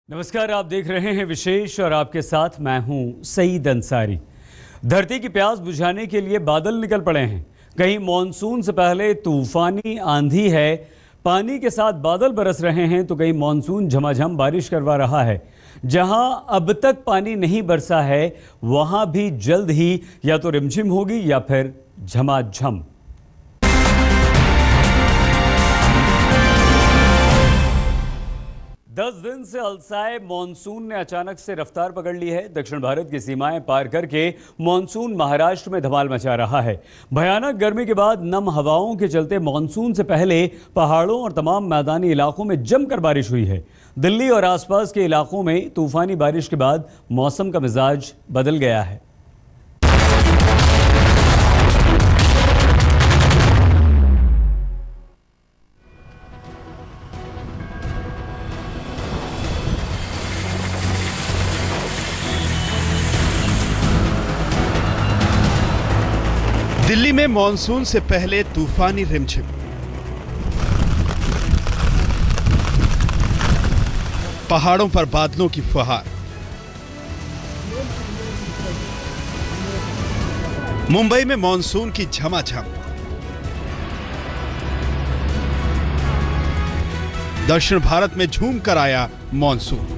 नमस्कार, आप देख रहे हैं विशेष और आपके साथ मैं हूं सईद अंसारी। धरती की प्यास बुझाने के लिए बादल निकल पड़े हैं। कहीं मॉनसून से पहले तूफानी आंधी है, पानी के साथ बादल बरस रहे हैं, तो कहीं मॉनसून झमाझम बारिश करवा रहा है। जहां अब तक पानी नहीं बरसा है वहां भी जल्द ही या तो रिमझिम होगी या फिर झमाझम। दस दिन से अलसाए मॉनसून ने अचानक से रफ्तार पकड़ ली है। दक्षिण भारत की सीमाएं पार करके मॉनसून महाराष्ट्र में धमाल मचा रहा है। भयानक गर्मी के बाद नम हवाओं के चलते मॉनसून से पहले पहाड़ों और तमाम मैदानी इलाकों में जमकर बारिश हुई है। दिल्ली और आसपास के इलाकों में तूफानी बारिश के बाद मौसम का मिजाज बदल गया है। दिल्ली में मॉनसून से पहले तूफानी रिमझिम। पहाड़ों पर बादलों की फुहार। मुंबई में मॉनसून की झमाझम। दक्षिण भारत में झूम कर आया मॉनसून।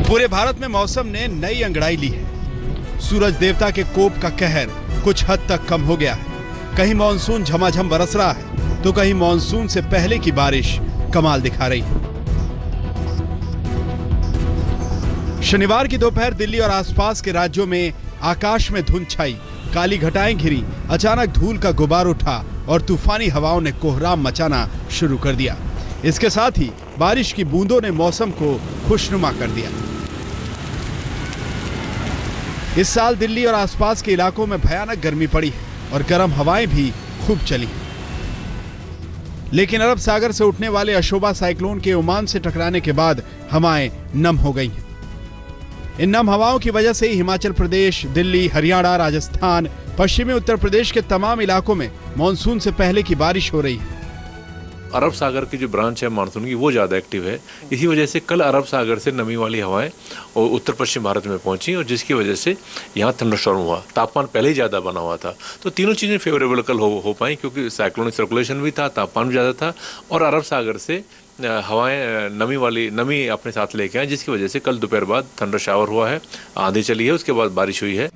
पूरे भारत में मौसम ने नई अंगड़ाई ली है। सूरज देवता के कोप का कहर कुछ हद तक कम हो गया है। कहीं मॉनसून झमाझम बरस रहा है तो कहीं मॉनसून से पहले की बारिश कमाल दिखा रही है। शनिवार की दोपहर दिल्ली और आसपास के राज्यों में आकाश में धुंध छाई, काली घटाएं घिरी, अचानक धूल का गुबार उठा और तूफानी हवाओं ने कोहराम मचाना शुरू कर दिया। इसके साथ ही बारिश की बूंदों ने मौसम को खुशनुमा कर दिया। इस साल दिल्ली और आसपास के इलाकों में भयानक गर्मी पड़ी है और गर्म हवाएं भी खूब चली हैं। लेकिन अरब सागर से उठने वाले अशोबा साइक्लोन के ओमान से टकराने के बाद हवाएं नम हो गई हैं। इन नम हवाओं की वजह से ही हिमाचल प्रदेश, दिल्ली, हरियाणा, राजस्थान, पश्चिमी उत्तर प्रदेश के तमाम इलाकों में मॉनसून से पहले की बारिश हो रही है। अरब सागर की जो ब्रांच है मानसून की वो ज़्यादा एक्टिव है। इसी वजह से कल अरब सागर से नमी वाली हवाएं और उत्तर पश्चिम भारत में पहुंची और जिसकी वजह से यहाँ थंडरस्टॉर्म हुआ। तापमान पहले ही ज़्यादा बना हुआ था, तो तीनों चीज़ें फेवरेबल कल हो पाई क्योंकि साइक्लोनिक सर्कुलेशन भी था, तापमान भी ज़्यादा था और अरब सागर से हवाएं नमी अपने साथ लेके आए, जिसकी वजह से कल दोपहर बाद थंडर शावर हुआ है, आंधी चली है, उसके बाद बारिश हुई है।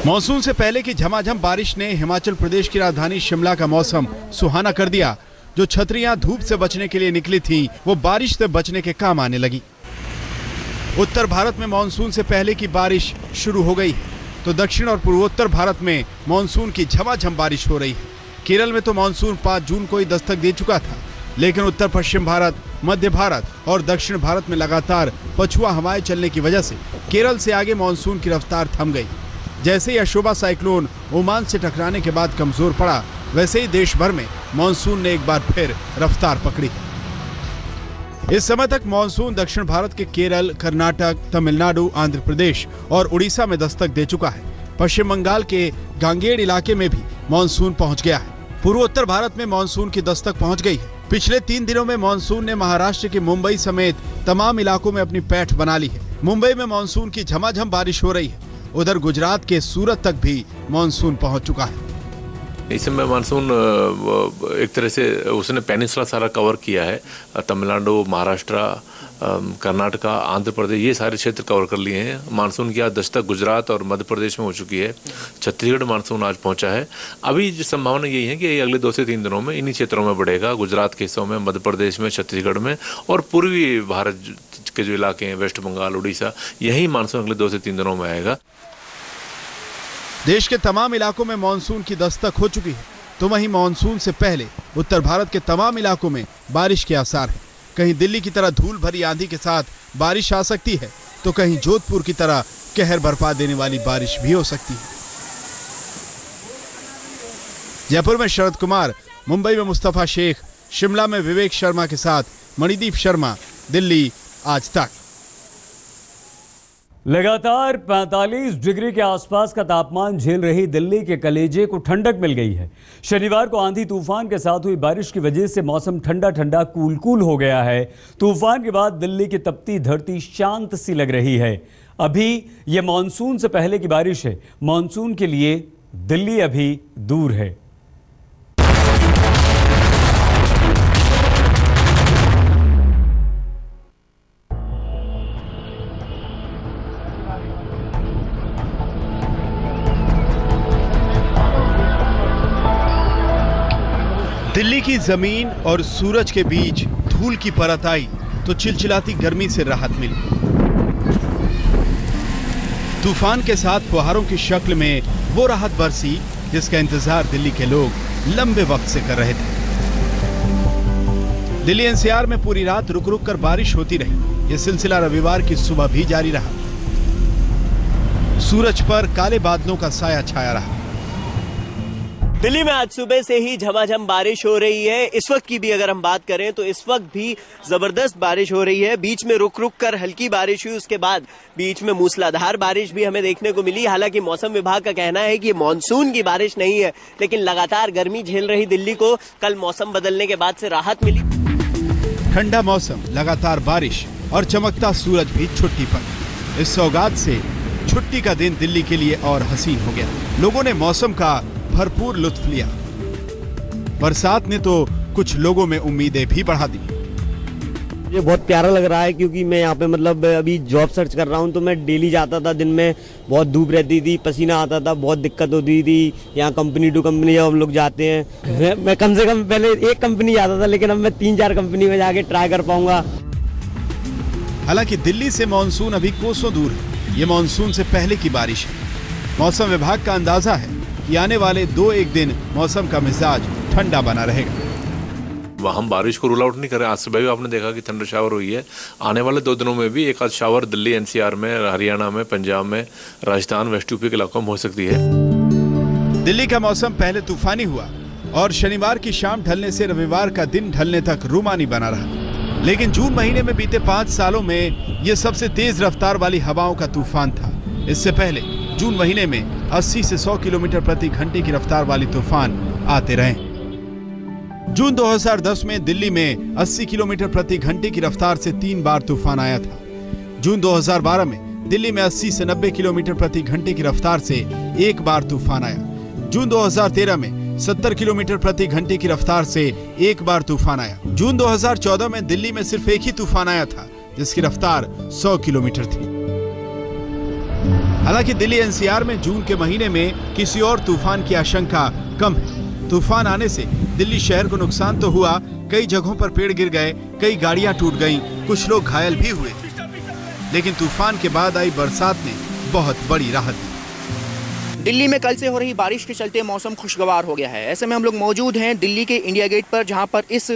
मॉनसून से पहले की झमाझम बारिश ने हिमाचल प्रदेश की राजधानी शिमला का मौसम सुहाना कर दिया। जो छतरियां धूप से बचने के लिए निकली थीं, वो बारिश से बचने के काम आने लगी। उत्तर भारत में मॉनसून से पहले की बारिश शुरू हो गई, तो दक्षिण और पूर्वोत्तर भारत में मॉनसून की झमाझम बारिश हो रही है। केरल में तो मॉनसून 5 जून को ही दस्तक दे चुका था, लेकिन उत्तर पश्चिम भारत, मध्य भारत और दक्षिण भारत में लगातार पछुआ हवाएं चलने की वजह से केरल से आगे मॉनसून की रफ्तार थम गई। जैसे ही अशोबा साइक्लोन ओमान से टकराने के बाद कमजोर पड़ा, वैसे ही देश भर में मॉनसून ने एक बार फिर रफ्तार पकड़ी। इस समय तक मॉनसून दक्षिण भारत के केरल, कर्नाटक, तमिलनाडु, आंध्र प्रदेश और उड़ीसा में दस्तक दे चुका है। पश्चिम बंगाल के गांगेड़ इलाके में भी मॉनसून पहुंच गया है। पूर्वोत्तर भारत में मॉनसून की दस्तक पहुंच गई है। पिछले 3 दिनों में मॉनसून ने महाराष्ट्र के मुंबई समेत तमाम इलाकों में अपनी पैठ बना ली है। मुंबई में मॉनसून की झमाझम बारिश हो रही है। उधर गुजरात के सूरत तक भी मॉनसून पहुंच चुका है। इस समय मानसून एक तरह से उसने पेनिनसुला सारा कवर किया है। तमिलनाडु, महाराष्ट्र, कर्नाटका, आंध्र प्रदेश, ये सारे क्षेत्र कवर कर लिए हैं। मानसून की आज दस्तक गुजरात और मध्य प्रदेश में हो चुकी है। छत्तीसगढ़ मानसून आज पहुंचा है। अभी जो संभावना यही है कि अगले 2 से 3 दिनों में इन्हीं क्षेत्रों में बढ़ेगा। गुजरात के हिस्सों में, मध्य प्रदेश में, छत्तीसगढ़ में और पूर्वी भारत के जो इलाके हैं, वेस्ट बंगाल, उड़ीसा, यही मानसून अगले 2 से 3 दिनों में आएगा। देश के तमाम इलाकों में मॉनसून की दस्तक हो चुकी है, तो वहीं मॉनसून से पहले उत्तर भारत के तमाम इलाकों में बारिश के आसार हैं। कहीं दिल्ली की तरह धूल भरी आंधी के साथ बारिश आ सकती है, तो कहीं जोधपुर की तरह कहर बरपा देने वाली बारिश भी हो सकती है। जयपुर में शरद कुमार, मुंबई में मुस्तफा शेख, शिमला में विवेक शर्मा के साथ मणिदीप शर्मा, दिल्ली आज तक। लगातार 45 डिग्री के आसपास का तापमान झेल रही दिल्ली के कलेजे को ठंडक मिल गई है। शनिवार को आंधी तूफान के साथ हुई बारिश की वजह से मौसम ठंडा ठंडा कूल हो गया है। तूफान के बाद दिल्ली की तपती धरती शांत सी लग रही है। अभी यह मानसून से पहले की बारिश है। मानसून के लिए दिल्ली अभी दूर है। दिल्ली की जमीन और सूरज के बीच धूल की परत आई तो चिलचिलाती गर्मी से राहत मिली। तूफान के साथ फुहारों की शक्ल में वो राहत बरसी जिसका इंतजार दिल्ली के लोग लंबे वक्त से कर रहे थे। दिल्ली एनसीआर में पूरी रात रुक रुक कर बारिश होती रही। ये सिलसिला रविवार की सुबह भी जारी रहा। सूरज पर काले बादलों का साया छाया रहा। दिल्ली में आज सुबह से ही झमाझम बारिश हो रही है। इस वक्त की भी अगर हम बात करें तो इस वक्त भी जबरदस्त बारिश हो रही है। बीच में रुक रुक कर हल्की बारिश हुई, उसके बाद बीच में मूसलाधार बारिश भी हमें देखने को मिली। हालांकि मौसम विभाग का कहना है कि मानसून की बारिश नहीं है, लेकिन लगातार गर्मी झेल रही दिल्ली को कल मौसम बदलने के बाद से राहत मिली। ठंडा मौसम, लगातार बारिश और चमकता सूरज भी छुट्टी पर। इस सौगात से छुट्टी का दिन दिल्ली के लिए और हसीन हो गया। लोगों ने मौसम का भरपूर लुत्फ लिया। बरसात ने तो कुछ लोगों में उम्मीदें भी बढ़ा दी। मुझे बहुत प्यारा लग रहा है क्योंकि मैं यहाँ पे मतलब अभी जॉब सर्च कर रहा हूँ, तो मैं डेली जाता था। दिन में बहुत धूप रहती थी, पसीना आता था, बहुत दिक्कत होती थी। यहाँ कंपनी टू कंपनी जब हम लोग जाते हैं, मैं कम से कम पहले एक कंपनी जाता था, लेकिन अब मैं 3-4 कंपनी में जाके ट्राई कर पाऊंगा। हालांकि दिल्ली से मानसून अभी कोसों दूर है। ये मानसून से पहले की बारिश है। मौसम विभाग का अंदाजा है कि आने वाले 2-1 दिन मौसम का मिजाज ठंडा बना रहेगा। हम बारिश को रूल आउट नहीं कर रहे। आज सुबह भी आपने देखा कि थंडर शावर हुई है। आने वाले 2 दिनों में भी एक आध शावर दिल्ली एनसीआर में, हरियाणा में, पंजाब में, राजस्थान, वेस्ट यूपी के इलाकों में हो सकती है। दिल्ली का मौसम पहले तूफानी हुआ और शनिवार की शाम ढलने से रविवार का दिन ढलने तक रूमानी बना रहा। लेकिन जून महीने में बीते 5 सालों में यह सबसे तेज रफ्तार वाली हवाओं का तूफान था। इससे पहले जून महीने में 80 से 100 किलोमीटर प्रति घंटे की रफ्तार वाली तूफान आते रहे। जून 2010 में दिल्ली में 80 किलोमीटर प्रति घंटे की रफ्तार से 3 बार तूफान आया था। जून 2012 में दिल्ली में 80 से 90 किलोमीटर प्रति घंटे की रफ्तार से 1 बार तूफान आया। जून 2013 में 70 किलोमीटर प्रति घंटे की रफ्तार से 1 बार तूफान आया। जून 2014 में दिल्ली में सिर्फ एक ही तूफान आया था जिसकी रफ्तार 100 किलोमीटर थी। हालांकि दिल्ली एनसीआर में जून के महीने में किसी और तूफान की आशंका कम है। तूफान आने से दिल्ली शहर को नुकसान तो हुआ, कई जगहों पर पेड़ गिर गए, कई गाड़ियां टूट गईं, कुछ लोग घायल भी हुए। लेकिन तूफान के बाद आई बरसात ने बहुत बड़ी राहत दी। दिल्ली में कल से हो रही बारिश के चलते मौसम खुशगवार हो गया है। ऐसे में हम लोग मौजूद हैं दिल्ली के इंडिया गेट पर, जहां पर इस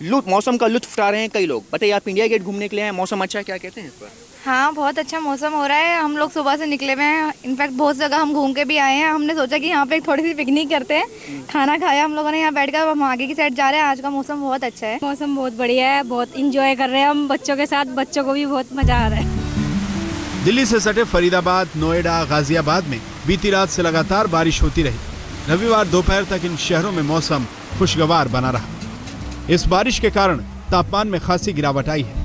मौसम का लुत्फ उठा रहे हैं कई लोग। बताइए, आप इंडिया गेट घूमने के लिए हैं, मौसम अच्छा है, क्या कहते हैं इस पर? हाँ, बहुत अच्छा मौसम हो रहा है। हम लोग सुबह से निकले हुए हैं। इनफैक्ट बहुत जगह हम घूम के भी आए हैं। हमने सोचा कि यहाँ पे थोड़ी सी पिकनिक करते हैं। खाना खाया हम लोगों ने, यहाँ बैठ कर हम आगे की साइड जा रहे हैं। आज का मौसम बहुत अच्छा है। मौसम बहुत बढ़िया है, बहुत इंजॉय कर रहे हैं हम बच्चों के साथ। बच्चों को भी बहुत मजा आ रहा है। दिल्ली से सटे फरीदाबाद, नोएडा, गाजियाबाद में बीती रात से लगातार बारिश होती रही। रविवार दोपहर तक इन शहरों में मौसम खुशगवार बना रहा। इस बारिश के कारण तापमान में खासी गिरावट आई है।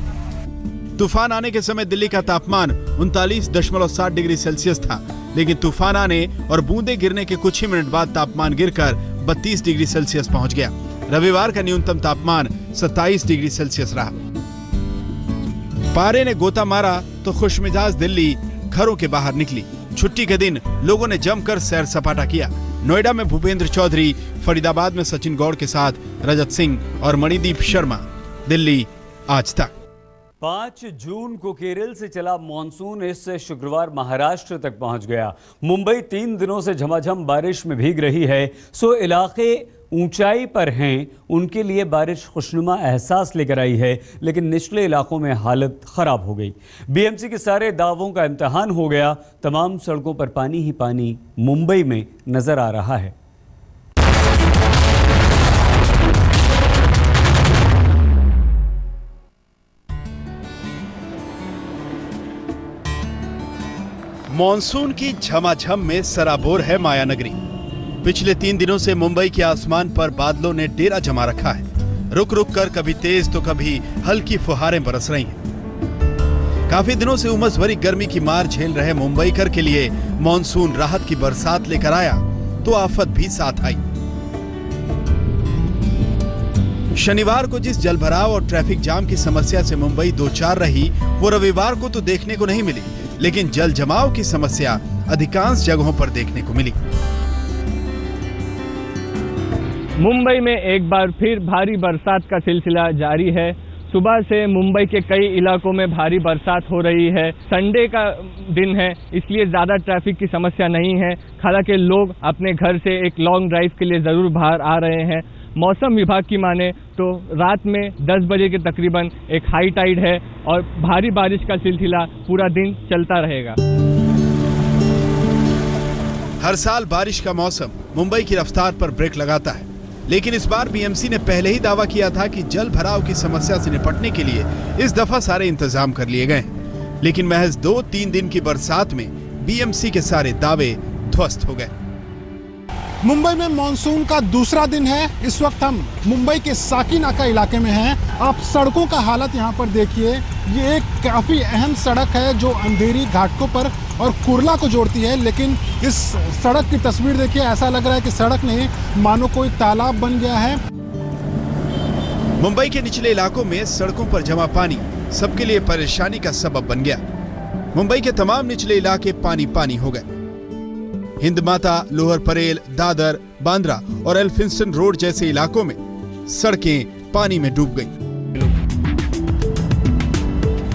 तूफान आने के समय दिल्ली का तापमान 39.7 डिग्री सेल्सियस था, लेकिन तूफान आने और बूंदे गिरने के कुछ ही मिनट बाद तापमान गिरकर 32 डिग्री सेल्सियस पहुंच गया। रविवार का न्यूनतम तापमान 27 डिग्री सेल्सियस रहा। पारे ने गोता मारा तो खुशमिजाज दिल्ली घरों के बाहर निकली। छुट्टी के दिन लोगों ने जमकर सैर सपाटा किया। नोएडा में भूपेंद्र चौधरी, फरीदाबाद में सचिन गौड़ के साथ रजत सिंह और मणिदीप शर्मा। दिल्ली आज तक। 5 जून को केरल से चला मॉनसून इस शुक्रवार महाराष्ट्र तक पहुंच गया। मुंबई 3 दिनों से झमाझम बारिश में भीग रही है। सो इलाके ऊंचाई पर हैं, उनके लिए बारिश खुशनुमा एहसास लेकर आई है, लेकिन निचले इलाकों में हालत खराब हो गई। बीएमसी के सारे दावों का इम्तिहान हो गया। तमाम सड़कों पर पानी ही पानी मुंबई में नजर आ रहा है। मॉनसून की झमाझम में सराबोर है माया नगरी। पिछले 3 दिनों से मुंबई के आसमान पर बादलों ने डेरा जमा रखा है। रुक रुक कर कभी तेज तो कभी हल्की फुहारें बरस रही हैं। काफी दिनों से उमस भरी गर्मी की मार झेल रहे मुंबईकर के लिए मॉनसून राहत की बरसात लेकर आया तो आफत भी साथ आई। शनिवार को जिस जलभराव और ट्रैफिक जाम की समस्या से मुंबई दो चार रही, वो रविवार को तो देखने को नहीं मिली, लेकिन जल जमाव की समस्या अधिकांश जगहों पर देखने को मिली। मुंबई में एक बार फिर भारी बरसात का सिलसिला जारी है। सुबह से मुंबई के कई इलाकों में भारी बरसात हो रही है। संडे का दिन है, इसलिए ज़्यादा ट्रैफिक की समस्या नहीं है। हालांकि लोग अपने घर से एक लॉन्ग ड्राइव के लिए ज़रूर बाहर आ रहे हैं। मौसम विभाग की माने तो रात में 10 बजे के तकरीबन एक हाई टाइड है और भारी बारिश का सिलसिला पूरा दिन चलता रहेगा। हर साल बारिश का मौसम मुंबई की रफ्तार पर ब्रेक लगाता है, लेकिन इस बार बीएमसी ने पहले ही दावा किया था कि जल भराव की समस्या से निपटने के लिए इस दफा सारे इंतजाम कर लिए गए हैं। लेकिन महज 2-3 दिन की बरसात में बीएमसी के सारे दावे ध्वस्त हो गए। मुंबई में मॉनसून का दूसरा दिन है। इस वक्त हम मुंबई के साकीनाका इलाके में हैं। आप सड़कों का हालत यहाँ पर देखिए। ये एक काफ़ी अहम सड़क है जो अंधेरी घाटों पर और कुर्ला को जोड़ती है, लेकिन इस सड़क की तस्वीर देखिए, ऐसा लग रहा है कि सड़क नहीं मानो कोई तालाब बन गया है। मुंबई के निचले इलाकों में सड़कों पर जमा पानी सबके लिए परेशानी का सबब बन गया। मुंबई के तमाम निचले इलाके पानी पानी हो गए। हिंदमाता, लोअर परेल, दादर, बांद्रा और एल्फिंस्टन रोड जैसे इलाकों में सड़कें पानी में डूब गईं।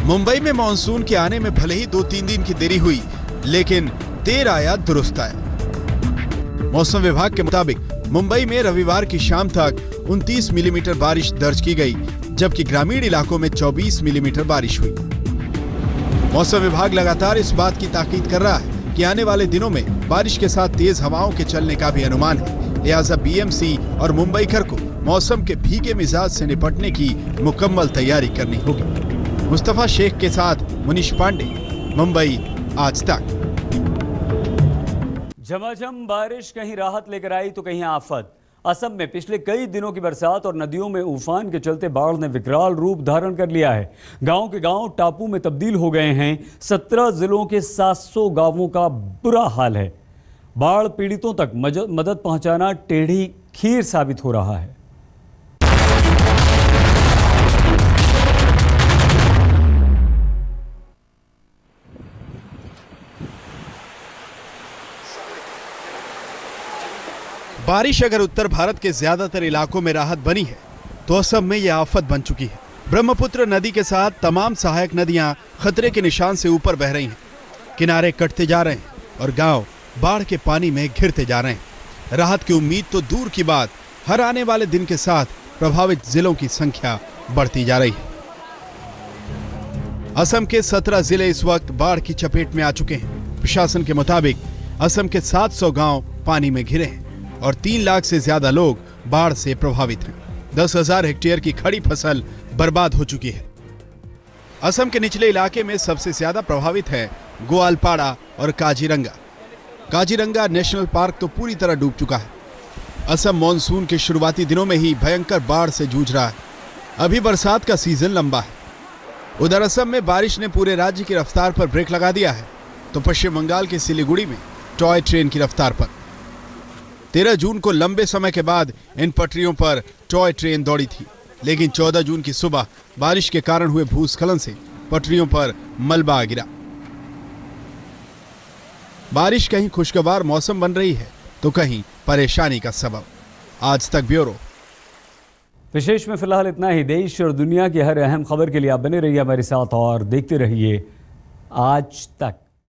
मुंबई में मानसून के आने में भले ही 2-3 दिन की देरी हुई, लेकिन देर आया दुरुस्त आया। मौसम विभाग के मुताबिक मुंबई में रविवार की शाम तक 29 मिलीमीटर बारिश दर्ज की गई, जबकि ग्रामीण इलाकों में 24 मिलीमीटर बारिश हुई। मौसम विभाग लगातार इस बात की ताकीद कर रहा है कि आने वाले दिनों में बारिश के साथ तेज हवाओं के चलने का भी अनुमान है। लिहाजा बीएमसी और मुंबईकर को मौसम के भीगे मिजाज से निपटने की मुकम्मल तैयारी करनी होगी। मुस्तफा शेख के साथ मुनीश पांडे, मुंबई आज तक। झमाझम बारिश कहीं राहत लेकर आई तो कहीं आफत। असम में पिछले कई दिनों की बरसात और नदियों में उफान के चलते बाढ़ ने विकराल रूप धारण कर लिया है। गांव के गांव टापू में तब्दील हो गए हैं। 17 जिलों के 700 गांवों का बुरा हाल है। बाढ़ पीड़ितों तक मदद पहुंचाना टेढ़ी खीर साबित हो रहा है। बारिश अगर उत्तर भारत के ज्यादातर इलाकों में राहत बनी है, तो असम में यह आफत बन चुकी है। ब्रह्मपुत्र नदी के साथ तमाम सहायक नदियां खतरे के निशान से ऊपर बह रही हैं। किनारे कटते जा रहे हैं और गांव बाढ़ के पानी में घिरते जा रहे हैं। राहत की उम्मीद तो दूर की बात, हर आने वाले दिन के साथ प्रभावित जिलों की संख्या बढ़ती जा रही है। असम के 17 जिले इस वक्त बाढ़ की चपेट में आ चुके हैं। प्रशासन के मुताबिक असम के 700 गांव पानी में घिरे हैं और 3 लाख से ज्यादा लोग बाढ़ से प्रभावित हैं। 10,000 हेक्टेयर की खड़ी फसल बर्बाद हो चुकी है। असम के निचले इलाके में सबसे ज्यादा प्रभावित है गोवालपाड़ा और काजीरंगा। काजीरंगा नेशनल पार्क तो पूरी तरह डूब चुका है। असम मॉनसून के शुरुआती दिनों में ही भयंकर बाढ़ से जूझ रहा है। अभी बरसात का सीजन लंबा है। उधर असम में बारिश ने पूरे राज्य की रफ्तार पर ब्रेक लगा दिया है, तो पश्चिम बंगाल के सिलीगुड़ी में टॉय ट्रेन की रफ्तार पर 13 जून को लंबे समय के बाद इन पटरियों पर टॉय ट्रेन दौड़ी थी, लेकिन 14 जून की सुबह बारिश के कारण हुए भूस्खलन से पटरियों पर मलबा गिरा। बारिश कहीं खुशगवार मौसम बन रही है तो कहीं परेशानी का सबब। आज तक ब्यूरो। विशेष में फिलहाल इतना ही। देश और दुनिया की हर अहम खबर के लिए आप बने रहिए हमारे साथ और देखते रहिए आज तक।